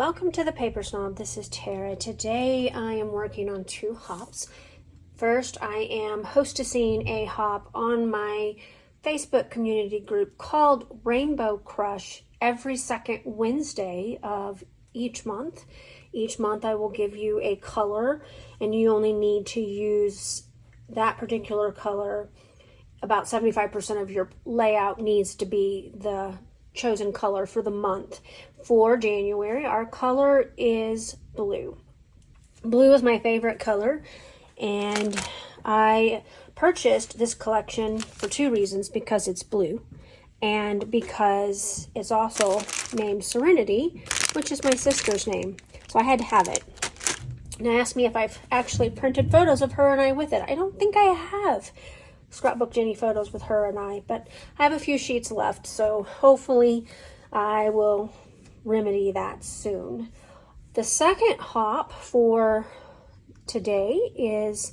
Welcome to the Paper Snob. This is Tara. Today I am working on two hops. First, I am hostessing a hop on my Facebook community group called Rainbow Crush every second Wednesday of each month. Each month I will give you a color and you only need to use that particular color. About 75% of your layout needs to be the chosen color for the month. For January, our color is blue. Blue is my favorite color, and I purchased this collection for two reasons: because it's blue and because it's also named Serenity, which is my sister's name. So I had to have it. And asked me if I've actually printed photos of her and I with it. I don't think I have scrapbooked any photos with her and I, but I have a few sheets left, so hopefully I will remedy that soon. The second hop for today is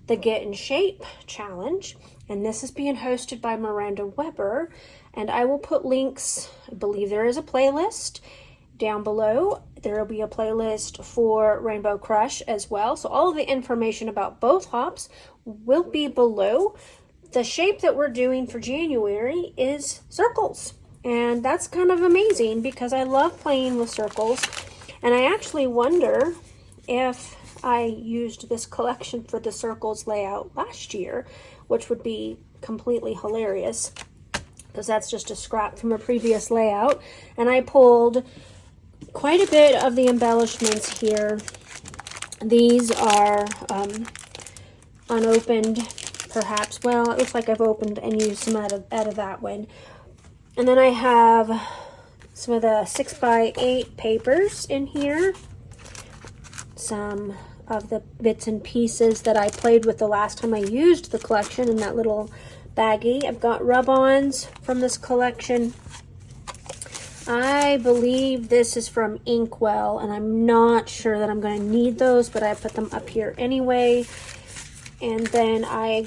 the Get in Shape Challenge, and this is being hosted by Miranda Weber, and I will put links. I believe there is a playlist down below. There will be a playlist for Rainbow Crush as well, so all of the information about both hops will be below. The shape that we're doing for January is circles, and that's kind of amazing because I love playing with circles, and I actually wonder if I used this collection for the circles layout last year, which would be completely hilarious because that's just a scrap from a previous layout, and I pulled quite a bit of the embellishments here. These are unopened, perhaps. Well, it looks like I've opened and used some out of that one. And then I have some of the 6x8 papers in here. Some of the bits and pieces that I played with the last time I used the collection in that little baggie. I've got rub-ons from this collection. I believe this is from Inkwell, and I'm not sure that I'm going to need those, but I put them up here anyway. And then I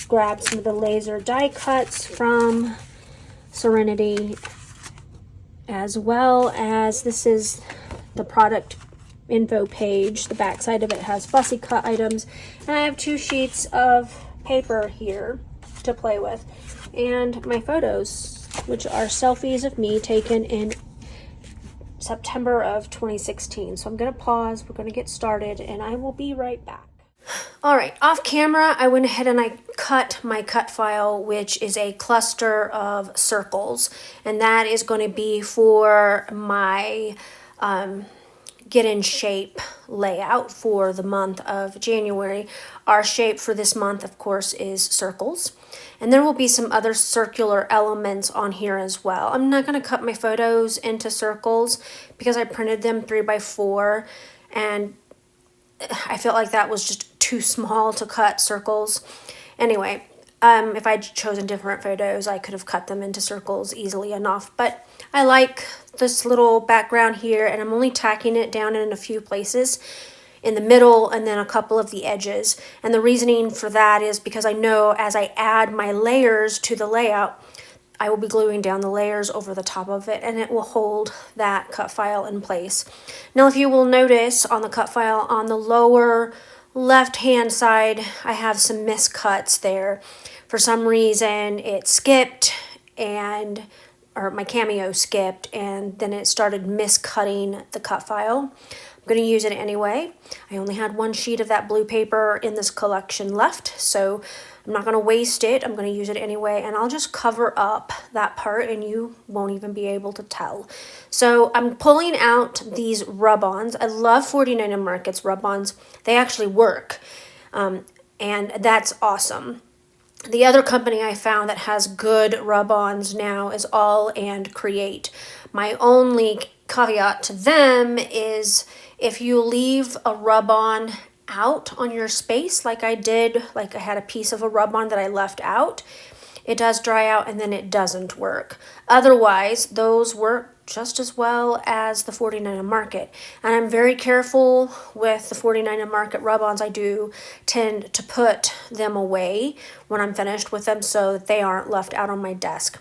grabbed some of the laser die cuts from Serenity, as well as this is the product info page. The back side of it has fussy cut items, and I have two sheets of paper here to play with, and my photos, which are selfies of me taken in September of 2016. So I'm going to pause, we're going to get started, and I will be right back. All right, off camera, I went ahead and I cut my cut file, which is a cluster of circles, and that is going to be for my Get in Shape layout for the month of January. Our shape for this month, of course, is circles, and there will be some other circular elements on here as well. I'm not going to cut my photos into circles because I printed them 3x4, and I felt like that was just too small to cut circles. Anyway, if I'd chosen different photos, I could have cut them into circles easily enough. But I like this little background here, and I'm only tacking it down in a few places in the middle and then a couple of the edges. And the reasoning for that is because I know as I add my layers to the layout, I will be gluing down the layers over the top of it, and it will hold that cut file in place. Now, if you will notice on the cut file on the lower left hand side, I have some miscuts there. For some reason it skipped, or my Cameo skipped, and then it started miscutting the cut file. I'm going to use it anyway. I only had one sheet of that blue paper in this collection left, so I'm not going to waste it. I'm going to use it anyway, and I'll just cover up that part and you won't even be able to tell. So I'm pulling out these rub-ons. I love 49 Market's rub-ons. They actually work, and that's awesome. The other company I found that has good rub-ons now is All and Create. My only caveat to them is if you leave a rub-on out on your space like I did, like I had a piece of a rub-on that I left out, it does dry out and then it doesn't work. Otherwise, those work just as well as the 49 Market. And I'm very careful with the 49 Market rub-ons. I do tend to put them away when I'm finished with them so that they aren't left out on my desk.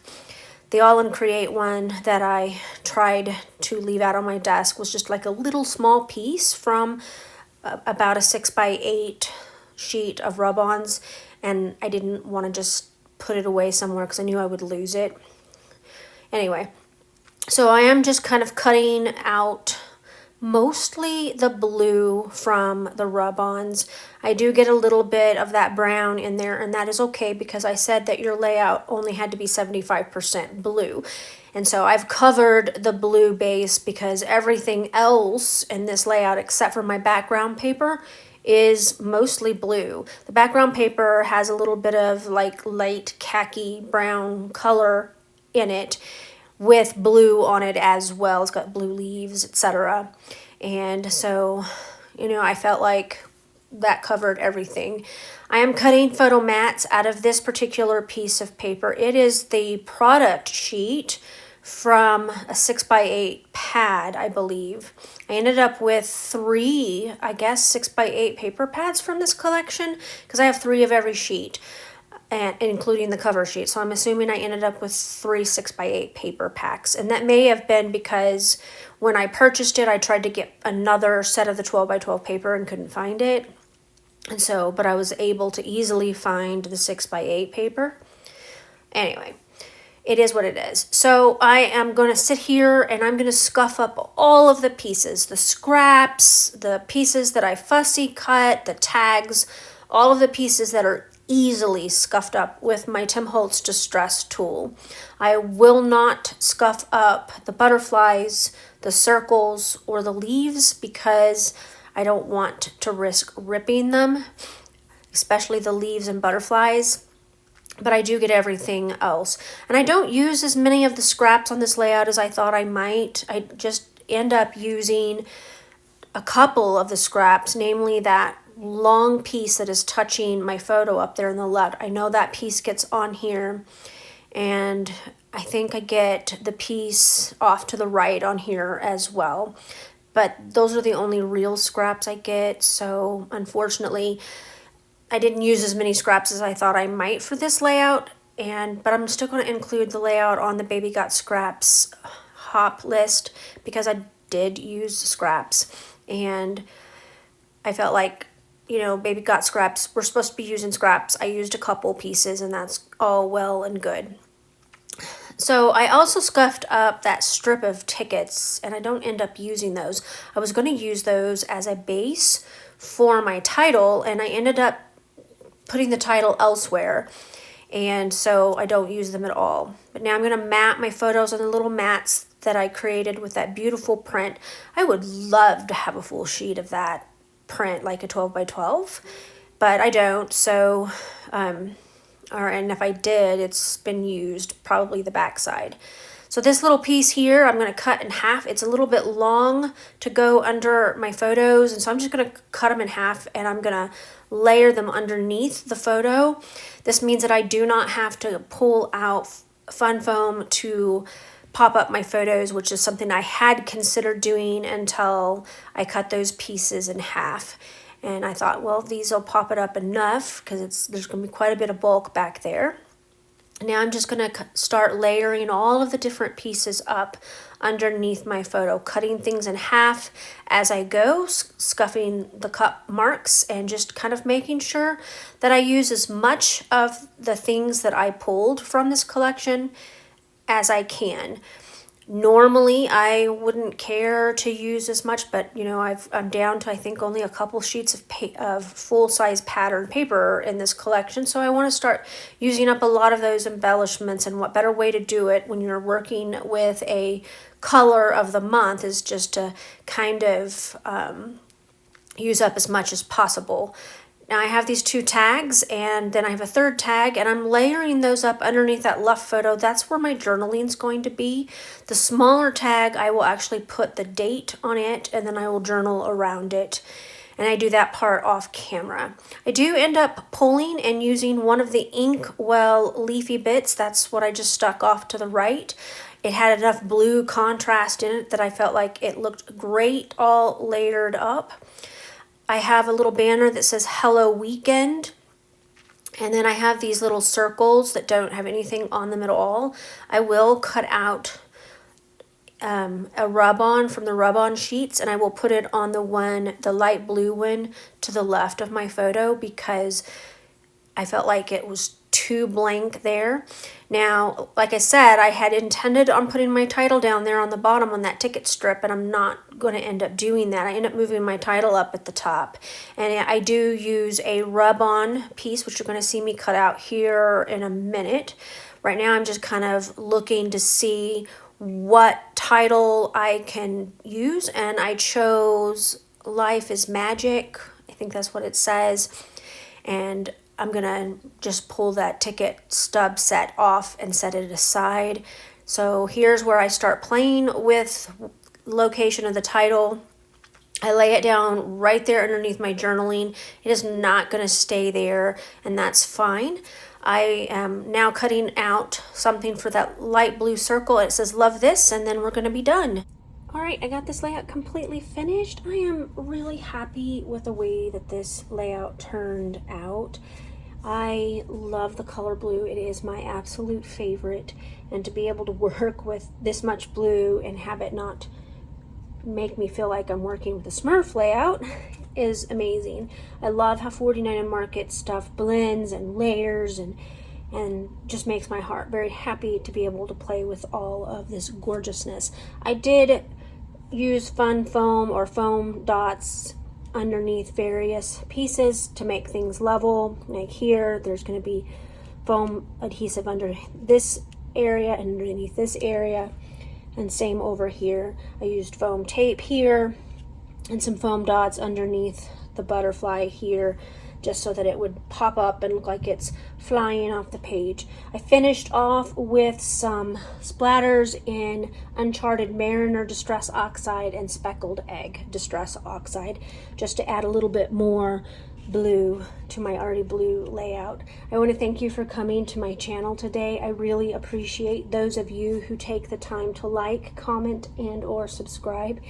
The All In Create one that I tried to leave out on my desk was just like a little small piece from about a 6x8 sheet of rub-ons, and I didn't want to just put it away somewhere because I knew I would lose it. Anyway, so I am just kind of cutting out mostly the blue from the rub-ons. I do get a little bit of that brown in there, and that is okay because I said that your layout only had to be 75% blue. And so I've covered the blue base because everything else in this layout except for my background paper is mostly blue. The background paper has a little bit of like light khaki brown color in it with blue on it as well. It's got blue leaves, etc. And so, you know, I felt like that covered everything. I am cutting photo mats out of this particular piece of paper. It is the product sheet from a 6x8 pad, I believe. I ended up with 3, I guess, 6x8 paper pads from this collection because I have 3 of every sheet, and including the cover sheet. So I'm assuming I ended up with 3 6x8 paper packs. And that may have been because when I purchased it, I tried to get another set of the 12x12 paper and couldn't find it. And so, but I was able to easily find the 6x8 paper. Anyway, it is what it is. So I am going to sit here and I'm going to scuff up all of the pieces, the scraps, the pieces that I fussy cut, the tags, all of the pieces that are easily scuffed up with my Tim Holtz Distress tool. I will not scuff up the butterflies, the circles, or the leaves because I don't want to risk ripping them, especially the leaves and butterflies. But I do get everything else. And I don't use as many of the scraps on this layout as I thought I might. I just end up using a couple of the scraps, namely that long piece that is touching my photo up there in the left. I know that piece gets on here, and I think I get the piece off to the right on here as well. But those are the only real scraps I get, so unfortunately I didn't use as many scraps as I thought I might for this layout, but I'm still going to include the layout on the Baby Got Scraps hop list because I did use scraps, and I felt like, you know, Baby Got Scraps, we're supposed to be using scraps. I used a couple pieces, and that's all well and good. So I also scuffed up that strip of tickets, and I don't end up using those. I was going to use those as a base for my title, and I ended up putting the title elsewhere, and so I don't use them at all. But now I'm going to mat my photos on the little mats that I created with that beautiful print. I would love to have a full sheet of that print, like a 12x12, but I don't. So and if I did, it's been used, probably the back side. So this little piece here, I'm going to cut in half. It's a little bit long to go under my photos, and so I'm just going to cut them in half, and I'm going to layer them underneath the photo. This means that I do not have to pull out Fun Foam to pop up my photos, which is something I had considered doing until I cut those pieces in half. And I thought, well, these will pop it up enough because there's going to be quite a bit of bulk back there. Now I'm just going to start layering all of the different pieces up underneath my photo, cutting things in half as I go, scuffing the cut marks, and just kind of making sure that I use as much of the things that I pulled from this collection as I can. Normally I wouldn't care to use as much, but you know, I'm down to I think only a couple sheets of full-size pattern paper in this collection, so I want to start using up a lot of those embellishments. And what better way to do it when you're working with a color of the month is just to kind of use up as much as possible. Now I have these 2 tags, and then I have a 3rd tag, and I'm layering those up underneath that left photo. That's where my journaling is going to be. The smaller tag, I will actually put the date on it, and then I will journal around it. And I do that part off camera. I do end up pulling and using one of the Inkwell leafy bits. That's what I just stuck off to the right. It had enough blue contrast in it that I felt like it looked great all layered up. I have a little banner that says Hello Weekend, And then I have these little circles that don't have anything on them at all. I will cut out a rub-on from the rub-on sheets, and I will put it on the light blue one to the left of my photo, because I felt like it was too blank there. Now, like I said, I had intended on putting my title down there on the bottom on that ticket strip, and I'm not going to end up doing that. I end up moving my title up at the top. And I do use a rub-on piece, which you're going to see me cut out here in a minute. Right now, I'm just kind of looking to see what title I can use, and I chose Life is Magic. I think that's what it says. And I'm gonna just pull that ticket stub set off and set it aside. So here's where I start playing with location of the title. I lay it down right there underneath my journaling. It is not going to stay there, and that's fine. I am now cutting out something for that light blue circle. It says love this, and then we're going to be done. All right, I got this layout completely finished. I am really happy with the way that this layout turned out. I love the color blue. It is my absolute favorite, and to be able to work with this much blue and have it not make me feel like I'm working with a Smurf layout is amazing. I love how 49 and Market stuff blends and layers and just makes my heart very happy to be able to play with all of this gorgeousness. I did use fun foam or foam dots underneath various pieces to make things level. Like here, there's going to be foam adhesive under this area and underneath this area. And same over here. I used foam tape here and some foam dots underneath the butterfly here, just so that it would pop up and look like it's flying off the page. I finished off with some splatters in Uncharted Mariner Distress Oxide and Speckled Egg Distress Oxide, just to add a little bit more blue to my already blue layout. I want to thank you for coming to my channel today. I really appreciate those of you who take the time to like, comment, and or subscribe.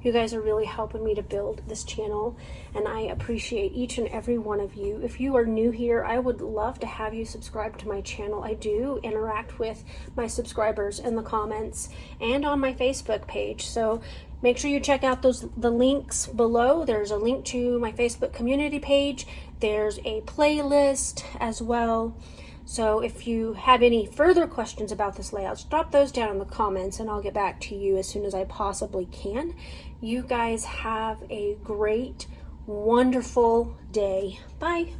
You guys are really helping me to build this channel, and I appreciate each and every one of you. If you are new here, I would love to have you subscribe to my channel. I do interact with my subscribers in the comments and on my Facebook page, so make sure you check out the links below. There's a link to my Facebook community page. There's a playlist as well. So if you have any further questions about this layout, drop those down in the comments and I'll get back to you as soon as I possibly can. You guys have a great, wonderful day. Bye.